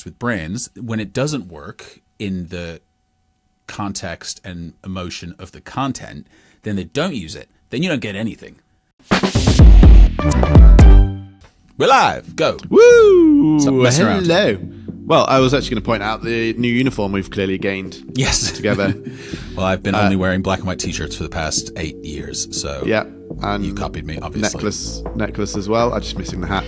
this with brands. When it doesn't work in the context and emotion of the content, then they don't use it. Then you don't get anything. We're live. Go. Woo! Hello. Well, I was actually going to point out the new uniform we've clearly gained. Yes. Together. Well, I've been only wearing black and white t-shirts for the past 8 years, so yeah, and you copied me, obviously. Necklace as well. I'm just missing the hat.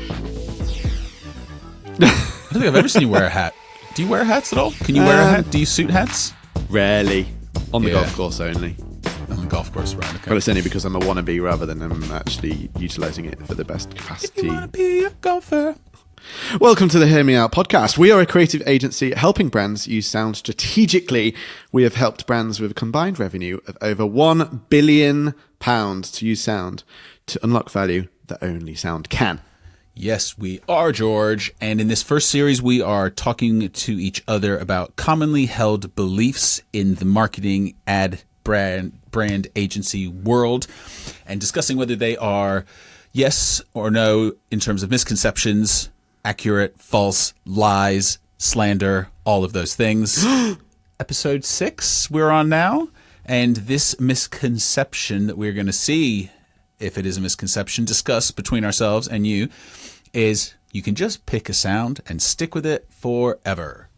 I don't think I've ever seen you wear a hat. Do you wear hats at all? Can you wear a hat? Do you suit hats? Rarely. On the golf course only. On the golf course, right? Okay. But it's only because I'm a wannabe rather than I'm actually utilising it for the best capacity. If you want to be a golfer. Welcome to the Hear Me Out podcast. We are a creative agency helping brands use sound strategically. We have helped brands with a combined revenue of over £1 billion to use sound to unlock value that only sound can. Yes, we are, George. And in this first series, we are talking to each other about commonly held beliefs in the marketing ad brand agency world and discussing whether they are yes or no in terms of misconceptions, accurate, false, lies, slander, all of those things. Episode 6 we're on now. And this misconception that we're going to see, if it is a misconception, discuss between ourselves and you, is you can just pick a sound and stick with it forever.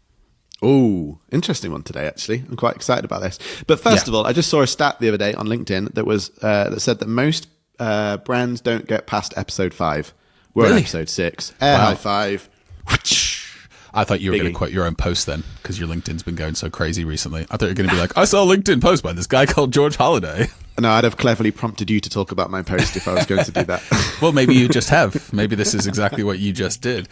Oh, interesting one today, actually. I'm quite excited about this. But first of all, I just saw a stat the other day on LinkedIn that was that said that most brands don't get past episode 5. We're on episode 6. High five. I thought you were going to quote your own post then, because your LinkedIn's been going so crazy recently. I thought you were going to be like, I saw a LinkedIn post by this guy called George Holiday. No, I'd have cleverly prompted you to talk about my post if I was going to do that. Well, maybe you just have. Maybe this is exactly what you just did.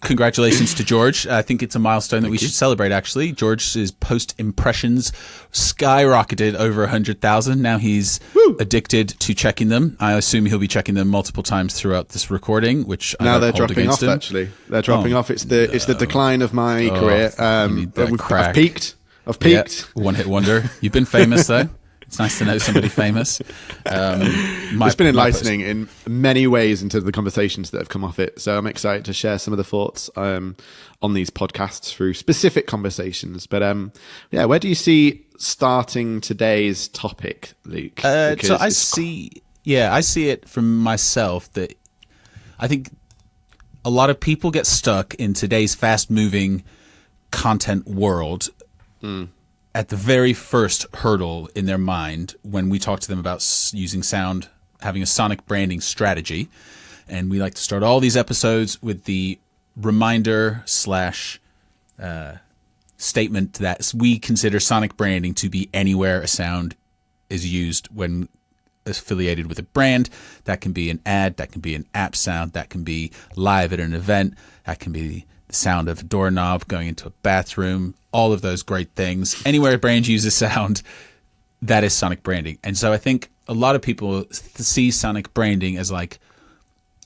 Congratulations to George. I think it's a milestone that we should celebrate, actually. George's post impressions skyrocketed over 100,000. Now he's addicted to checking them. I assume he'll be checking them multiple times throughout this recording, which I don't hold against him. Now they're dropping off, actually. They're dropping off. It's the decline of my career. I've peaked. Yeah, one-hit wonder. You've been famous, though. It's nice to know somebody famous. It's been enlightening in many ways into the conversations that have come off it. So I'm excited to share some of the thoughts on these podcasts through specific conversations. But where do you see starting today's topic, Luke? So I see it from myself that I think a lot of people get stuck in today's fast-moving content world. At the very first hurdle in their mind when we talk to them about using sound, having a sonic branding strategy. And we like to start all these episodes with the reminder / statement that we consider sonic branding to be anywhere a sound is used when affiliated with a brand. That can be an ad, that can be an app sound, that can be live at an event, that can be the sound of a doorknob going into a bathroom, all of those great things. Anywhere a brand uses sound, that is sonic branding. And so I think a lot of people see sonic branding as like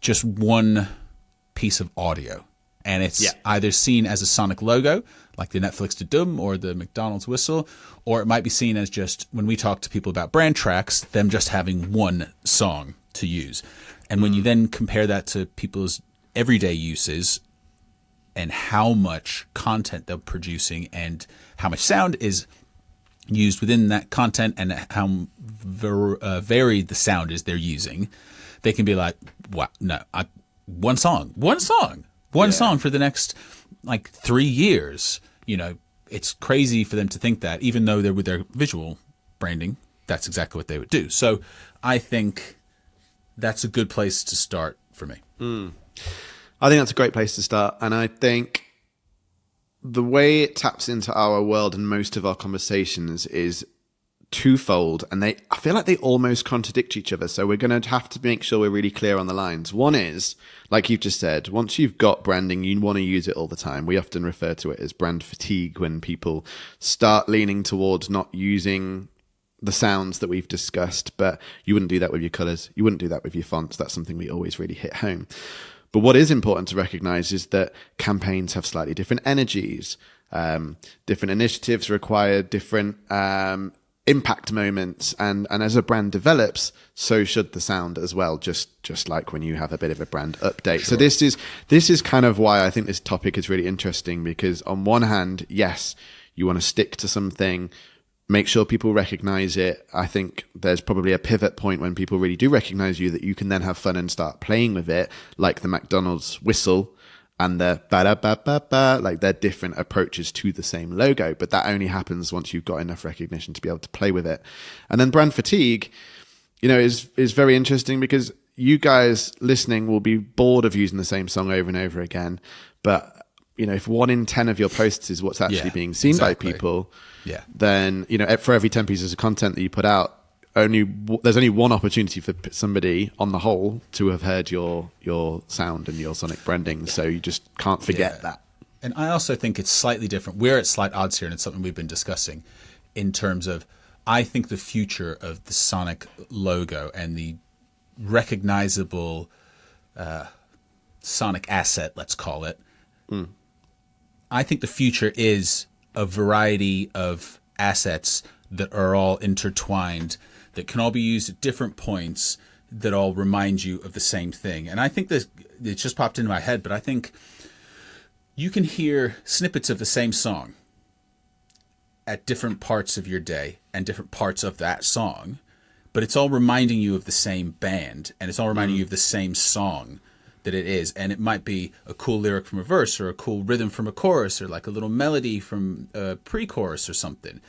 just one piece of audio. And it's either seen as a sonic logo, like the Netflix da-dum or the McDonald's whistle, or it might be seen as just, when we talk to people about brand tracks, them just having one song to use. And when you then compare that to people's everyday uses, and how much content they're producing and how much sound is used within that content and how varied the sound is they're using, they can be like, wow, no, one song for the next like 3 years. You know, it's crazy for them to think that, even though they're with their visual branding, that's exactly what they would do. So I think that's a good place to start for me. I think that's a great place to start. And I think the way it taps into our world and most of our conversations is twofold. And I feel like they almost contradict each other. So we're going to have to make sure we're really clear on the lines. One is, like you've just said, once you've got branding, you want to use it all the time. We often refer to it as brand fatigue when people start leaning towards not using the sounds that we've discussed. But you wouldn't do that with your colors. You wouldn't do that with your fonts. That's something we always really hit home. But what is important to recognize is that campaigns have slightly different energies. Different initiatives require different impact moments, and as a brand develops, so should the sound as well, just like when you have a bit of a brand update. Sure. So this is kind of why I think this topic is really interesting, because on one hand, yes, you want to stick to something, make sure people recognize it. I think there's probably a pivot point when people really do recognize you, that you can then have fun and start playing with it, like the McDonald's whistle and the ba-da-ba-ba-ba, like they're different approaches to the same logo, but that only happens once you've got enough recognition to be able to play with it. And then brand fatigue, is very interesting, because you guys listening will be bored of using the same song over and over again. But, if 1 in 10 of your posts is what's actually being seen by people, then, for every 10 pieces of content that you put out, there's only one opportunity for somebody on the whole to have heard your sound and your sonic branding. So you just can't forget that. And I also think it's slightly different. We're at slight odds here, and it's something we've been discussing in terms of, I think the future of the sonic logo and the recognizable sonic asset, let's call it, I think the future is a variety of assets that are all intertwined, that can all be used at different points, that all remind you of the same thing. And I think this, it just popped into my head, but I think you can hear snippets of the same song at different parts of your day and different parts of that song, but it's all reminding you of the same band, and it's all reminding you of the same song that it is. And it might be a cool lyric from a verse, or a cool rhythm from a chorus, or like a little melody from a pre-chorus or something.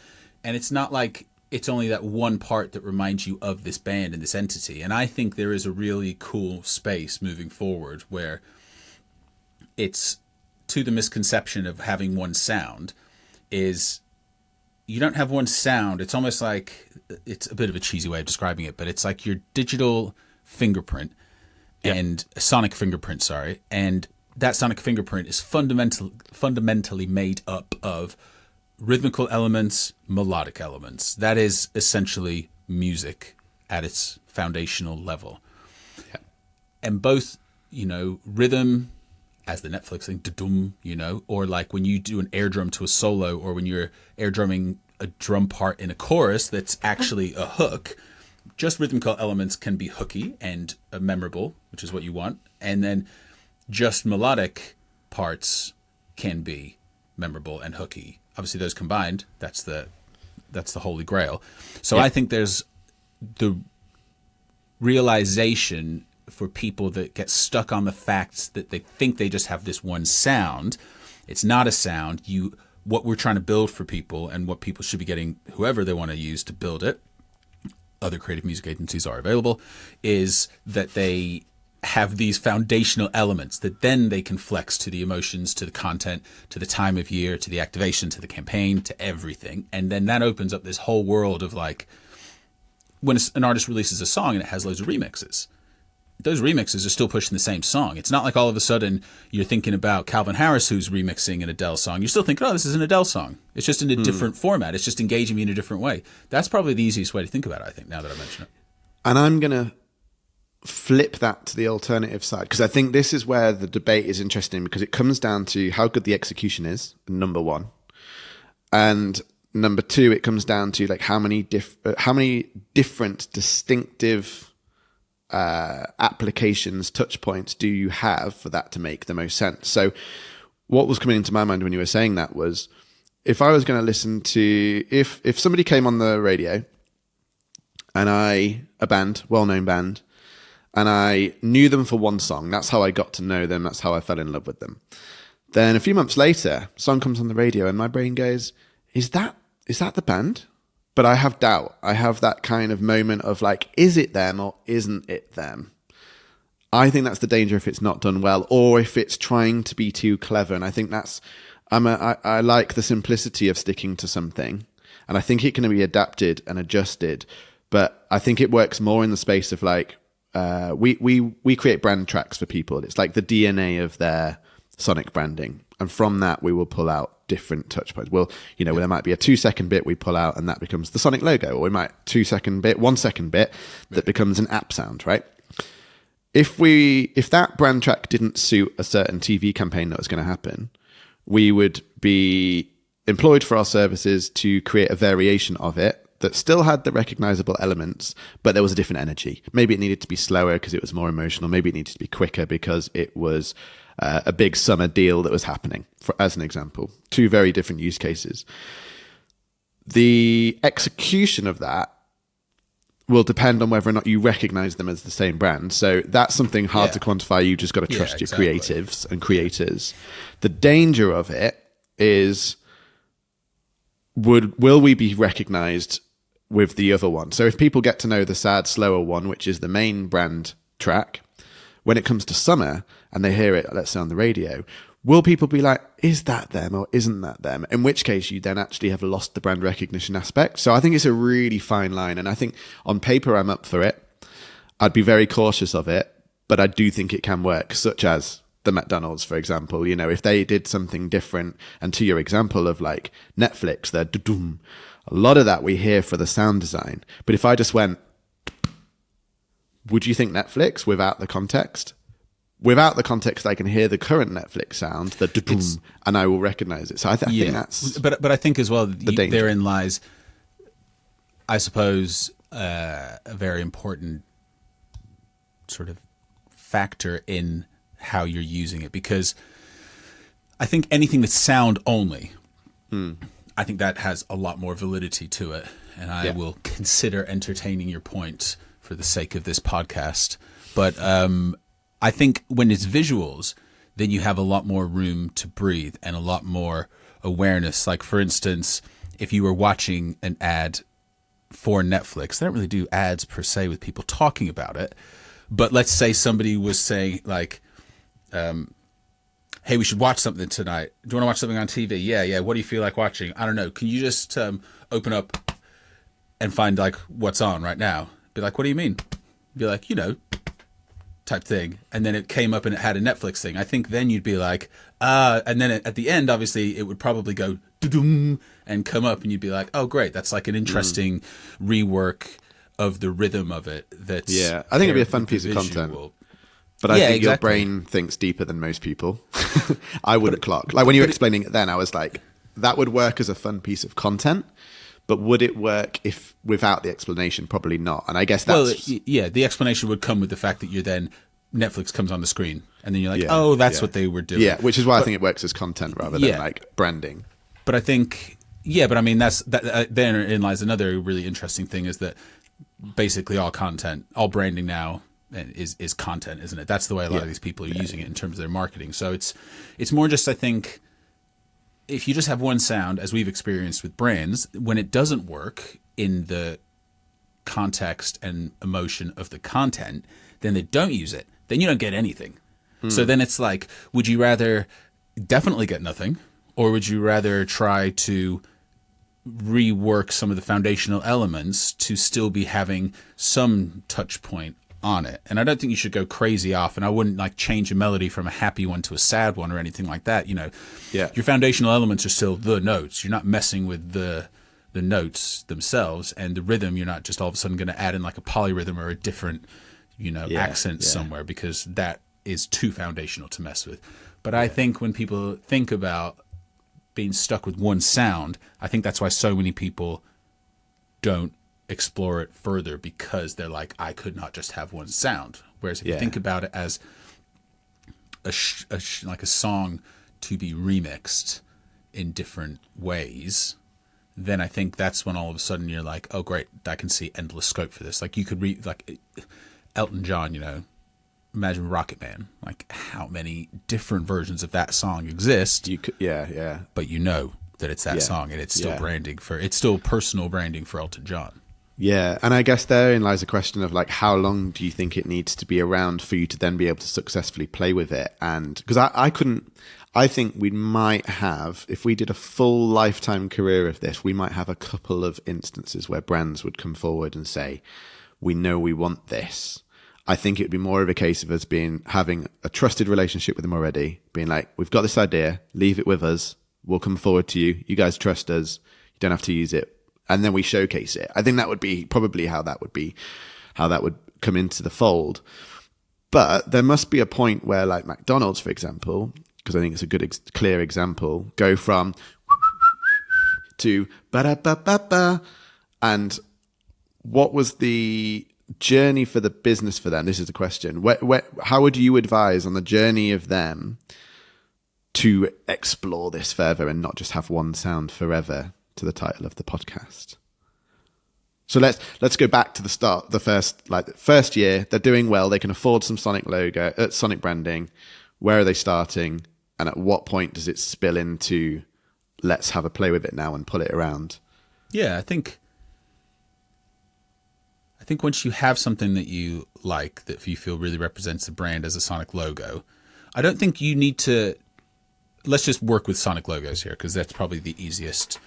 And it's not like it's only that one part that reminds you of this band and this entity. And I think there is a really cool space moving forward where it's, to the misconception of having one sound, is you don't have one sound. It's almost like, it's a bit of a cheesy way of describing it, but it's like your digital fingerprint and a sonic fingerprint, sorry. And that sonic fingerprint is fundamentally made up of rhythmical elements, melodic elements. That is essentially music at its foundational level. Yeah. And both, rhythm, as the Netflix thing, da-dum, or like when you do an air drum to a solo, or when you're air drumming a drum part in a chorus that's actually a hook, just rhythmical elements can be hooky and memorable, which is what you want. And then just melodic parts can be memorable and hooky. Obviously, those combined, that's the holy grail. So I think there's the realization for people that get stuck on the fact that they think they just have this one sound. It's not a sound. What we're trying to build for people, and what people should be getting, whoever they want to use to build it, other creative music agencies are available, is that they have these foundational elements that then they can flex to the emotions, to the content, to the time of year, to the activation, to the campaign, to everything. And then that opens up this whole world of, like, when an artist releases a song and it has loads of remixes, those remixes are still pushing the same song. It's not like all of a sudden you're thinking about Calvin Harris who's remixing an Adele song. You're still thinking, oh, this is an Adele song. It's just in a different format. It's just engaging me in a different way. That's probably the easiest way to think about it, I think, now that I mention it. And I'm going to flip that to the alternative side, because I think this is where the debate is interesting, because it comes down to how good the execution is, number one. And number two, it comes down to like how many different distinctive applications, touch points do you have for that to make the most sense? So what was coming into my mind when you were saying that was, if I was going to listen to, if somebody came on the radio and a band, well-known band, and I knew them for one song, that's how I got to know them, that's how I fell in love with them. Then a few months later, a song comes on the radio and my brain goes, is that the band? But I have doubt. I have that kind of moment of like, is it them or isn't it them? I think that's the danger if it's not done well, or if it's trying to be too clever. And I think I like the simplicity of sticking to something, and I think it can be adapted and adjusted. But I think it works more in the space of like, we create brand tracks for people. It's like the DNA of their sonic branding. And from that, we will pull out different touch points. Well, there might be a 2-second bit we pull out and that becomes the sonic logo, or we might 2-second bit, 1-second bit that becomes an app sound, right? If that brand track didn't suit a certain TV campaign that was going to happen, we would be employed for our services to create a variation of it that still had the recognizable elements, but there was a different energy. Maybe it needed to be slower because it was more emotional. Maybe it needed to be quicker because it was a big summer deal that was happening, as an example. Two very different use cases. The execution of that will depend on whether or not you recognize them as the same brand. So that's something hard to quantify. You just got to trust your creatives and creators. The danger of it is, will we be recognized with the other one? So if people get to know the sad, slower one, which is the main brand track, when it comes to summer and they hear it, let's say on the radio, will people be like, is that them or isn't that them? In which case you then actually have lost the brand recognition aspect. So I think it's a really fine line. And I think on paper, I'm up for it. I'd be very cautious of it, but I do think it can work, such as the McDonald's, for example. You know, if they did something different, and to your example of like Netflix, they're a lot of that we hear for the sound design. But if I just went, would you think Netflix without the context? Without the context, I can hear the current Netflix sound, and I will recognize it. So I think that's... But I think as well, danger. Therein lies, I suppose, a very important sort of factor in how you're using it. Because I think anything that's sound only, I think that has a lot more validity to it. And I will consider entertaining your point for the sake of this podcast. But... I think when it's visuals, then you have a lot more room to breathe and a lot more awareness. Like, for instance, if you were watching an ad for Netflix, they don't really do ads per se with people talking about it. But let's say somebody was saying, like, hey, we should watch something tonight. Do you want to watch something on TV? Yeah. What do you feel like watching? I don't know. Can you just open up and find, like, what's on right now? Be like, what do you mean? Be like, type thing, and then it came up and it had a Netflix thing. I think then you'd be like, and then at the end, obviously, it would probably go doo-doom and come up, and you'd be like, oh, great, that's like an interesting rework of the rhythm of it. That's I think it'd be a fun piece of content. But I think your brain thinks deeper than most people. I wouldn't clock. Like when you were explaining it then, I was like, that would work as a fun piece of content. But would it work if without the explanation? Probably not. And I guess that's... the explanation would come with the fact that Netflix comes on the screen. And then you're like, that's what they were doing. Yeah, which is why I think it works as content rather than like branding. But I think, but I mean, therein lies another really interesting thing is that basically all content, all branding now is content, isn't it? That's the way a lot of these people are using it in terms of their marketing. So it's more just, I think... If you just have one sound, as we've experienced with brands, when it doesn't work in the context and emotion of the content, then they don't use it. Then you don't get anything. So then it's like, would you rather definitely get nothing, or would you rather try to rework some of the foundational elements to still be having some touch point on it? And I don't think you should go crazy off, and I wouldn't like change a melody from a happy one to a sad one or anything like that. Your foundational elements are still the notes. You're not messing with the notes themselves, and the rhythm, you're not just all of a sudden going to add in like a polyrhythm or a different accent somewhere, because that is too foundational to mess with. But I think when people think about being stuck with one sound, I think that's why so many people don't explore it further, because they're like, I could not just have one sound. Whereas if you think about it as like a song to be remixed in different ways, then I think that's when all of a sudden you're like, oh great, I can see endless scope for this. Like you could read like Elton John, imagine Rocket Man. Like how many different versions of that song exist? You could, but that it's that song, and it's still it's still personal branding for Elton John. Yeah, and I guess therein lies a question of like, how long do you think it needs to be around for you to then be able to successfully play with it? And because I think we might have, if we did a full lifetime career of this, we might have a couple of instances where brands would come forward and say, we know we want this. I think it would be more of a case of us having a trusted relationship with them already, being like, we've got this idea, leave it with us, we'll come forward to you, you guys trust us, you don't have to use it. And then we showcase it. I think that would be probably how that would come into the fold. But there must be a point where, like McDonald's, for example, because I think it's a good, clear example, go from to ba-da-ba-ba-ba, And what was the journey for the business for them? This is the question. How would you advise on the journey of them to explore this further and not just have one sound forever, to the title of the podcast? So let's go back to the start. The first year, they're doing well. They can afford some Sonic Sonic branding. Where are they starting? And at what point does it spill into let's have a play with it now and pull it around? Yeah, I think once you have something that you like, that you feel really represents the brand as a Sonic logo, I don't think you need to. Let's just work with Sonic logos here, because that's probably the easiest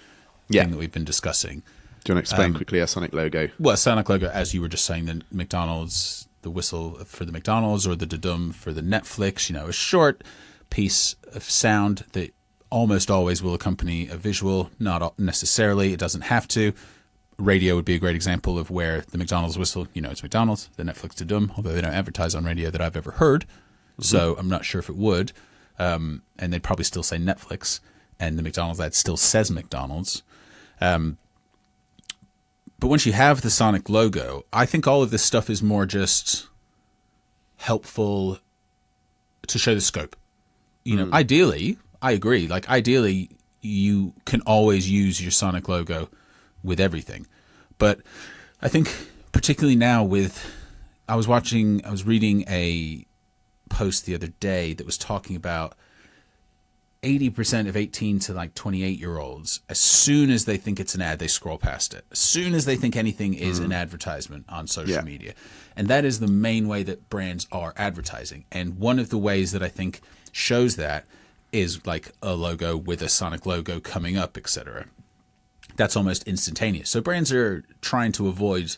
thing that we've been discussing. Do you want to explain quickly a Sonic logo? Well, a Sonic logo, as you were just saying, the McDonald's, the whistle for the McDonald's, or the da-dum for the Netflix, a short piece of sound that almost always will accompany a visual, not necessarily. It doesn't have to. Radio would be a great example of where the McDonald's whistle, it's McDonald's, the Netflix da-dum, although they don't advertise on radio that I've ever heard. Mm-hmm. So I'm not sure if it would. And they'd probably still say Netflix, and the McDonald's ad still says McDonald's. But once you have the Sonic logo, I think all of this stuff is more just helpful to show the scope. Ideally, I agree. Ideally, you can always use your Sonic logo with everything. But I think particularly now I was reading a post the other day that was talking about 80% of 18 to 28-year-olds, as soon as they think it's an ad, they scroll past it. As soon as they think anything is an advertisement on social media. And that is the main way that brands are advertising. And one of the ways that I think shows that is a logo with a Sonic logo coming up, etc. That's almost instantaneous. So brands are trying to avoid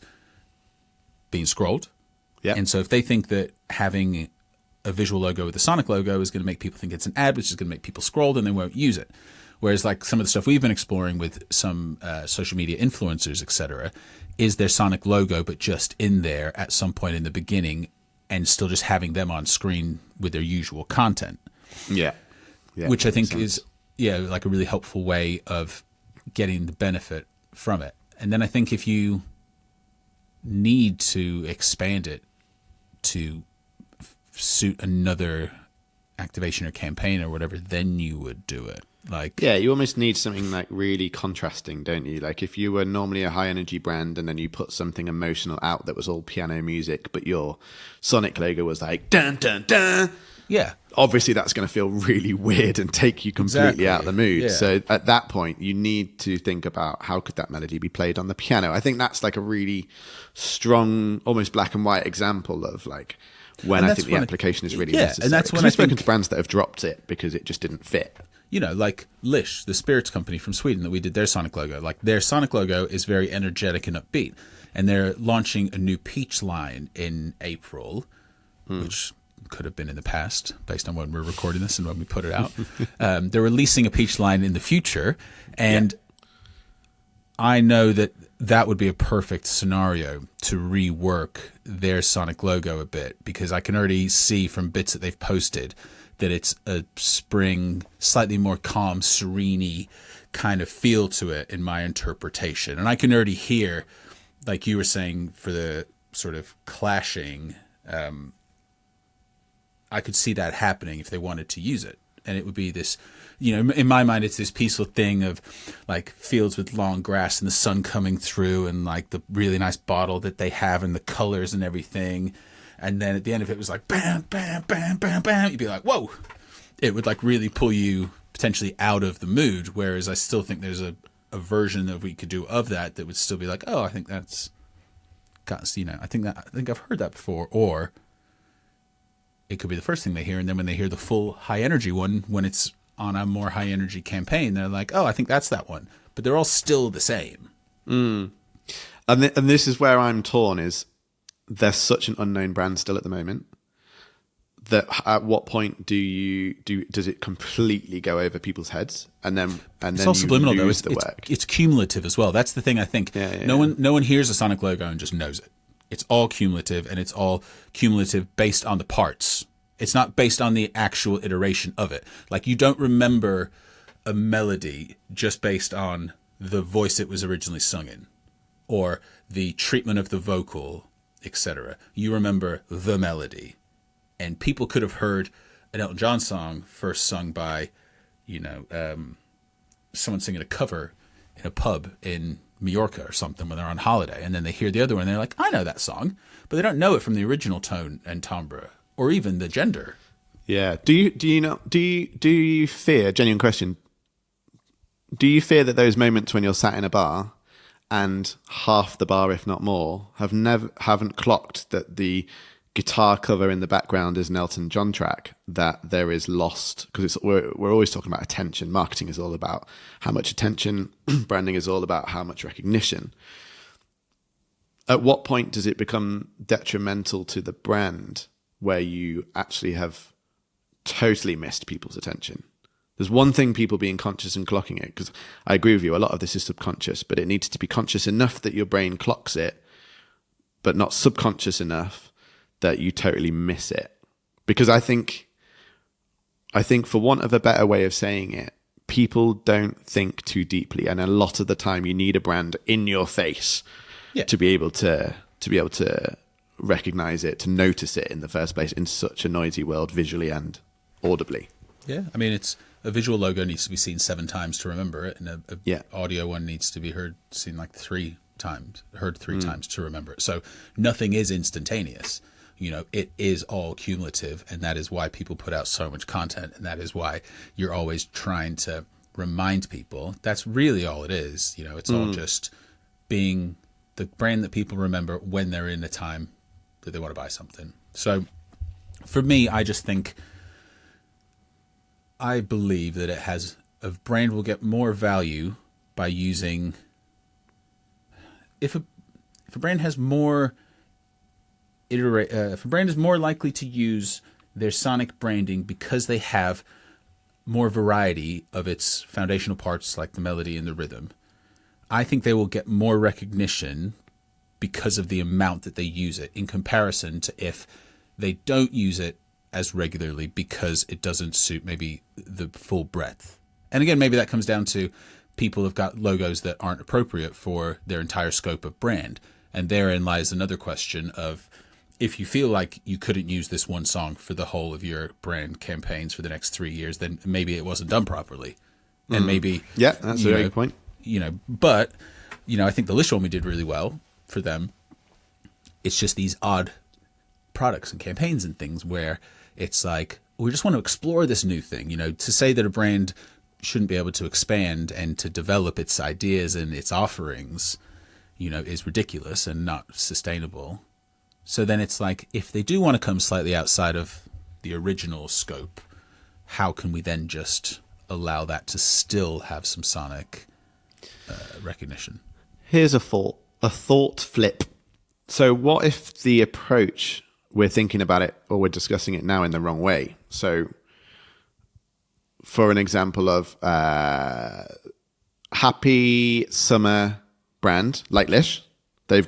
being scrolled. Yeah. And so if they think that having a visual logo with a Sonic logo is going to make people think it's an ad, which is going to make people scroll, then they won't use it. Whereas some of the stuff we've been exploring with some social media influencers, etc., is their Sonic logo, but just in there at some point in the beginning, and still just having them on screen with their usual content. Yeah. Which I think is a really helpful way of getting the benefit from it. And then I think if you need to expand it to suit another activation or campaign or whatever, then you would do it. You almost need something really contrasting, don't you? If you were normally a high energy brand and then you put something emotional out that was all piano music, but your Sonic logo was dun dun dun. Yeah. Obviously that's going to feel really weird and take you completely out of the mood. Yeah. So at that point you need to think about how could that melody be played on the piano. I think that's a really strong, almost black and white example of when I think the application is really necessary. And that's when I've spoken to brands that have dropped it because it just didn't fit. Lish, the spirits company from Sweden that we did their Sonic logo. Their Sonic logo is very energetic and upbeat. And they're launching a new peach line in April, which could have been in the past based on when we're recording this and when we put it out. They're releasing a peach line in the future. And I know that would be a perfect scenario to rework their Sonic logo a bit, because I can already see from bits that they've posted that it's a spring, slightly more calm, serene kind of feel to it in my interpretation. And I can already hear, like you were saying, for the sort of clashing, I could see that happening if they wanted to use it. And it would be this, in my mind, it's this peaceful thing of fields with long grass and the sun coming through and the really nice bottle that they have and the colors and everything. And then at the end of it was bam, bam, bam, bam, bam. You'd be like, whoa. It would really pull you potentially out of the mood. Whereas I still think there's a version that we could do of that would still be I think that's, I think I've heard that before. Or it could be the first thing they hear, and then when they hear the full high energy one, when it's on a more high energy campaign, they're like, oh, I think that's that one. But they're all still the same. And this is where I'm torn, is they're such an unknown brand still at the moment that at what point does it completely go over people's heads and then it's all subliminal though. Work. It's cumulative as well. That's the thing. I think no one hears a Sonic logo and just knows it. It's all cumulative, and it's all cumulative based on the parts. It's not based on the actual iteration of it. You don't remember a melody just based on the voice it was originally sung in. or the treatment of the vocal, etc. You remember the melody. And people could have heard an Elton John song first sung by, someone singing a cover in a pub in Majorca or something when they're on holiday, and then they hear the other one and they're like, I know that song, but they don't know it from the original tone and timbre or even the gender. Yeah. Do you fear, genuine question, do you fear that those moments when you're sat in a bar and half the bar, if not more, haven't clocked that the guitar cover in the background is an Elton John track, that there is lost? Because we're always talking about attention. Marketing is all about how much attention. Branding is all about how much recognition. At what point does it become detrimental to the brand where you actually have totally missed people's attention? There's one thing, people being conscious and clocking it, because I agree with you, a lot of this is subconscious, but it needs to be conscious enough that your brain clocks it, but not subconscious enough that you totally miss it. Because I think for want of a better way of saying it, people don't think too deeply, and a lot of the time you need a brand in your face to be able to recognize it, to notice it in the first place in such a noisy world, visually and audibly. Yeah, I mean, it's a visual logo needs to be seen 7 times to remember it, and a audio one needs to be seen like 3 times to remember it. So nothing is instantaneous. It is all cumulative, and that is why people put out so much content, and that is why you're always trying to remind people. That's really all it is. It's all just being the brand that people remember when they're in a time that they want to buy something. So for me, I believe that a brand will get more value by using, if a brand has more if a brand is more likely to use their sonic branding because they have more variety of its foundational parts like the melody and the rhythm, I think they will get more recognition because of the amount that they use it in comparison to if they don't use it as regularly because it doesn't suit maybe the full breadth. And again, maybe that comes down to people have got logos that aren't appropriate for their entire scope of brand. And therein lies another question of, if you feel like you couldn't use this one song for the whole of your brand campaigns for the next 3 years, then maybe it wasn't done properly. And maybe... Yeah, that's a very good point. But, I think the Lish one we did really well for them. It's just these odd products and campaigns and things where it's like, we just want to explore this new thing. To say that a brand shouldn't be able to expand and to develop its ideas and its offerings, is ridiculous and not sustainable. So then it's like, if they do want to come slightly outside of the original scope, how can we then just allow that to still have some sonic recognition? Here's a thought flip. So what if the approach, we're thinking about it or we're discussing it now in the wrong way? So for an example of happy summer brand like Lish, their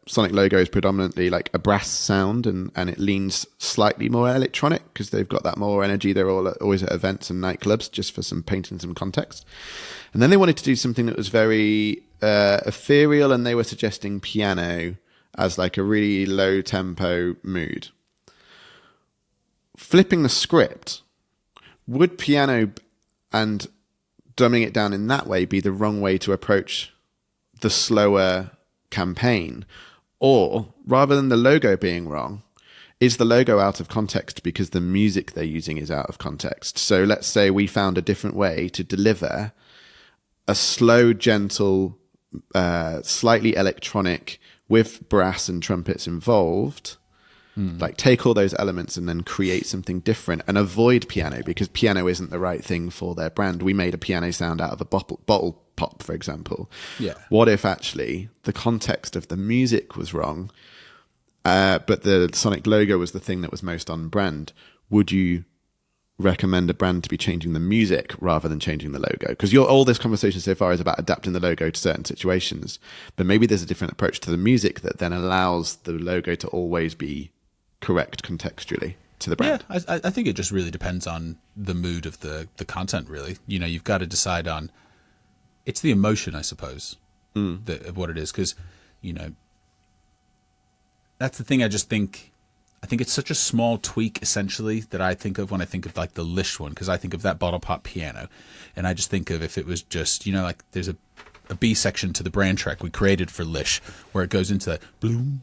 sonic logo is predominantly like a brass sound, and it leans slightly more electronic because they've got that more energy. They're always at events and nightclubs, just for painting some context. And then they wanted to do something that was very ethereal, and they were suggesting piano as like a really low tempo mood. Flipping the script, would piano and dumbing it down in that way be the wrong way to approach the slower campaign? Or rather than the logo being wrong, is the logo out of context because the music they're using is out of context? So let's say we found a different way to deliver a slow, gentle, slightly electronic with brass and trumpets involved. Like take all those elements and then create something different and avoid piano, because piano isn't the right thing for their brand. We made a piano sound out of a bottle pop, for example. Yeah. What if actually the context of the music was wrong, but the sonic logo was the thing that was most on brand? Would you recommend a brand to be changing the music rather than changing the logo? Because all this conversation so far is about adapting the logo to certain situations, but maybe there's a different approach to the music that then allows the logo to always be correct contextually to the brand. Yeah, I think it just really depends on the mood of the content, really. You've got to decide on, it's the emotion, I suppose. of what it is. Because, you know, that's the thing. I think it's such a small tweak, essentially, that I think of when I think of like the Lish one, because I think of that bottle pop piano, and I just think of if it was just, you know, like there's a B section to the brand track we created for Lish where it goes into that bloom,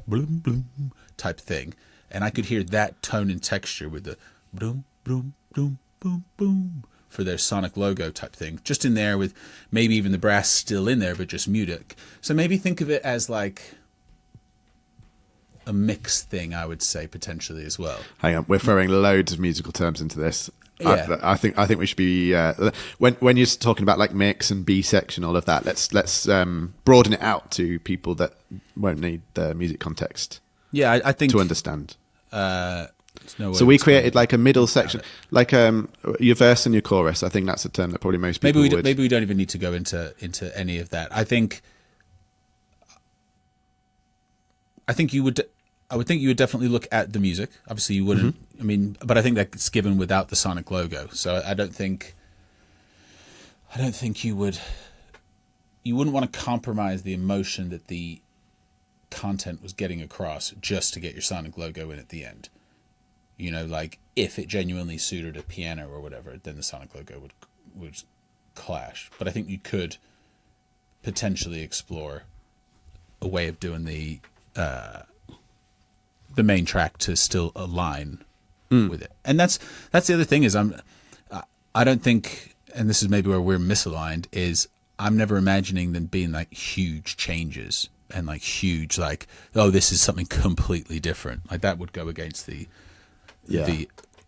bloom, bloom type thing, and I could hear that tone and texture with the bloom, bloom, bloom, boom, boom for their sonic logo type thing, just in there with maybe even the brass still in there, but just muted. So maybe think of it as like a mix thing, I would say, potentially as well. Hang on, we're throwing loads of musical terms into this. Yeah. I think we should be when you're talking about like mix and B section, all of that. Let's broaden it out to people that won't need the music context. Yeah, I think to understand. No so we created like a middle section, like your verse and your chorus. I think that's a term that probably most people would. Maybe we don't even need to go into any of that. I would think you would definitely look at the music. Obviously, you wouldn't. I mean, but I think that's given without the sonic logo. So I don't think you would. You wouldn't want to compromise the emotion that the content was getting across just to get your sonic logo in at the end. You know, like if it genuinely suited a piano or whatever, then the sonic logo would clash. But I think you could potentially explore a way of doing the main track to still align with it. And that's the other thing is I don't think, and this is maybe where we're misaligned, is I'm never imagining them being like huge changes and like huge, like, oh, this is something completely different. Like that would go against the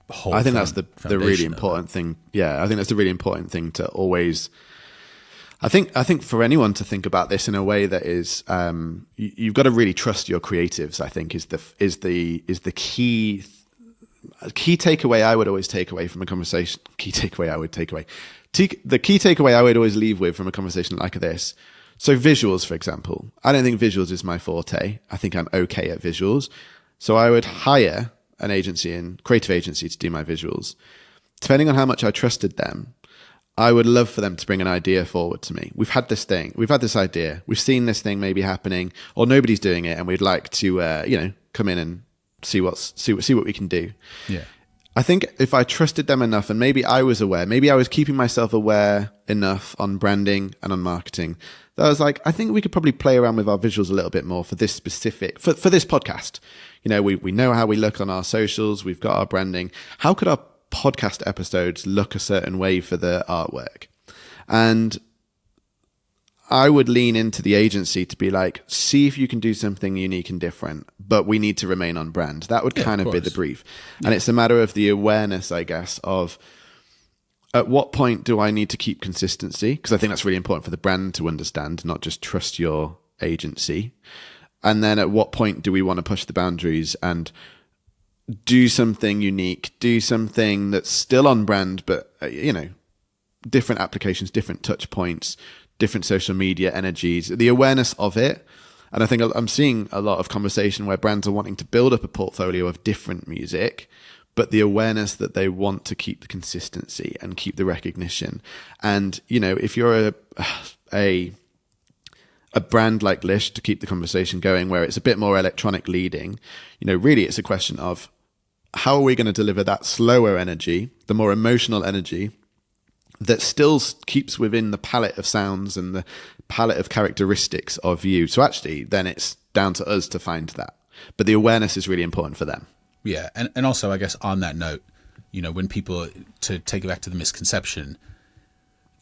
whole. I think that's the really important thing. Yeah, I think that's the really important thing to always. I think for anyone to think about this in a way that is, you've got to really trust your creatives. I think is the key takeaway I would always take away from a conversation. The key takeaway I would always leave with from a conversation like this. So visuals, for example, I don't think visuals is my forte. I think I'm okay at visuals. So I would hire an agency and creative agency to do my visuals. Depending on how much I trusted them, I would love for them to bring an idea forward to me. We've had this thing. We've had this idea. We've seen this thing maybe happening, or nobody's doing it, and we'd like to, come in and see what we can do. Yeah. I think if I trusted them enough, and maybe I was aware, maybe I was keeping myself aware enough on branding and on marketing, that I was like, I think we could probably play around with our visuals a little bit more for this specific, for this podcast. You know, we know how we look on our socials. We've got our branding. How could our podcast episodes look a certain way for the artwork? And I would lean into the agency to be like, see if you can do something unique and different, but we need to remain on brand. That would kind of be the brief. And it's a matter of the awareness, I guess, of at what point do I need to keep consistency? Because I think that's really important for the brand to understand, not just trust your agency. And then at what point do we want to push the boundaries and do something unique, do something that's still on brand, but, different applications, different touch points, different social media energies, the awareness of it. And I think I'm seeing a lot of conversation where brands are wanting to build up a portfolio of different music, but the awareness that they want to keep the consistency and keep the recognition. And, if you're a brand like Lish, to keep the conversation going, where it's a bit more electronic leading, really it's a question of how are we going to deliver that slower energy, the more emotional energy that still keeps within the palette of sounds and the palette of characteristics of you. So actually, then it's down to us to find that. But the awareness is really important for them. Yeah. And also, I guess on that note, when people, to take it back to the misconception,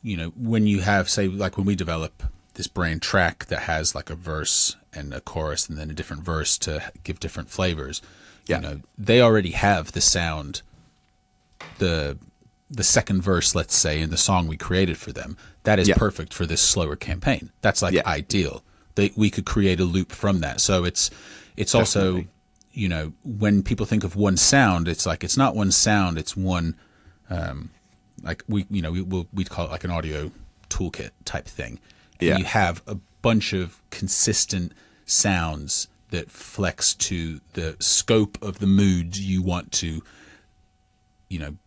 when you have, say, like when we develop this brand track that has like a verse and a chorus and then a different verse to give different flavors, they already have the sound, the second verse, let's say, in the song we created for them. That is perfect for this slower campaign. That's like ideal. We could create a loop from that. So it's also, when people think of one sound, it's like, it's not one sound, it's one, like we'd call it like an audio toolkit type thing. And you have a bunch of consistent sounds that flex to the scope of the mood you want to,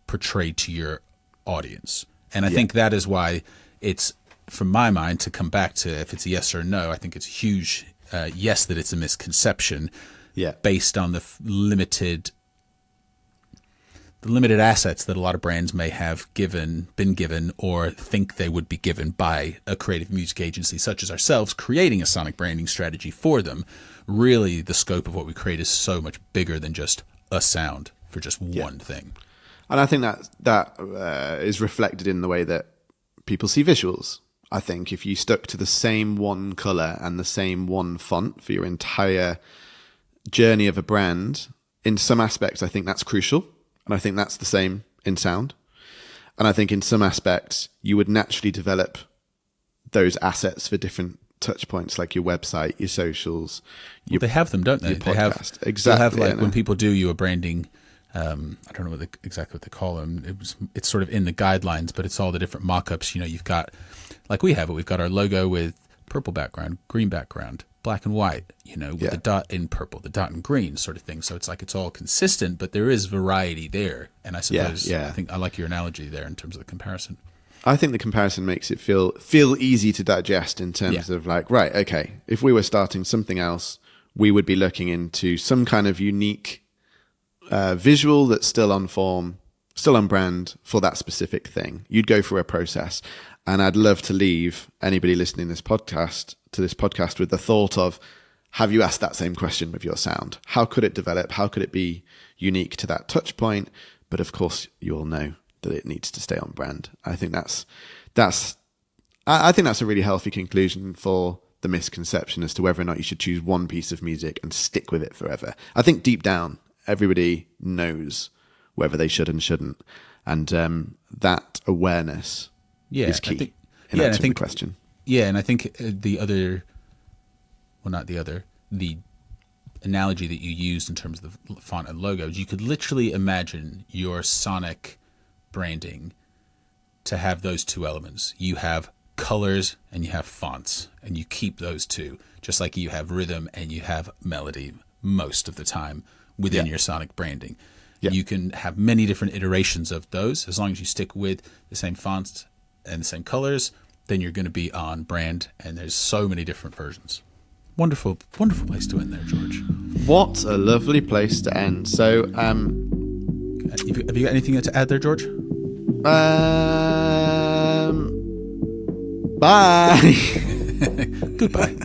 portray to your audience. And I think that is why it's from my mind, to come back to if it's a yes or a no, I think it's a huge yes that it's a misconception based on the limited assets that a lot of brands may have been given or think they would be given by a creative music agency such as ourselves, creating a sonic branding strategy for them. Really, the scope of what we create is so much bigger than just a sound for just one thing. And I think that is reflected in the way that people see visuals. I think if you stuck to the same one color and the same one font for your entire journey of a brand, in some aspects, I think that's crucial. And I think that's the same in sound. And I think in some aspects, you would naturally develop those assets for different touch points, like your website, your socials. They have them, don't they? They have exactly. They have when people do your branding. I don't know exactly what they call them. It's sort of in the guidelines, but it's all the different mock-ups. You've got, like we have it. We've got our logo with purple background, green background, black and white. With the dot in purple, the dot in green, sort of thing. So it's like it's all consistent, but there is variety there. And I suppose I think I like your analogy there in terms of the comparison. I think the comparison makes it feel easy to digest in terms of like, right, okay, if we were starting something else, we would be looking into some kind of unique visual that's still on form, still on brand for that specific thing. You'd go through a process. And I'd love to leave anybody listening to this podcast with the thought of, have you asked that same question with your sound? How could it develop? How could it be unique to that touch point? But of course, you all know that it needs to stay on brand. I think that's a really healthy conclusion for the misconception as to whether or not you should choose one piece of music and stick with it forever. I think deep down, everybody knows whether they should and shouldn't. And that awareness is key in answering the question. Yeah, and I think the analogy that you used in terms of the font and logos, you could literally imagine your sonic branding to have those two elements. You have colors and you have fonts, and you keep those two, just like you have rhythm and you have melody most of the time within your sonic branding. You can have many different iterations of those. As long as you stick with the same fonts and the same colors, then you're going to be on brand, and there's so many different versions. Wonderful, wonderful place to end there, George. What a lovely place to end. So, have you got anything to add there, George? Bye. Goodbye.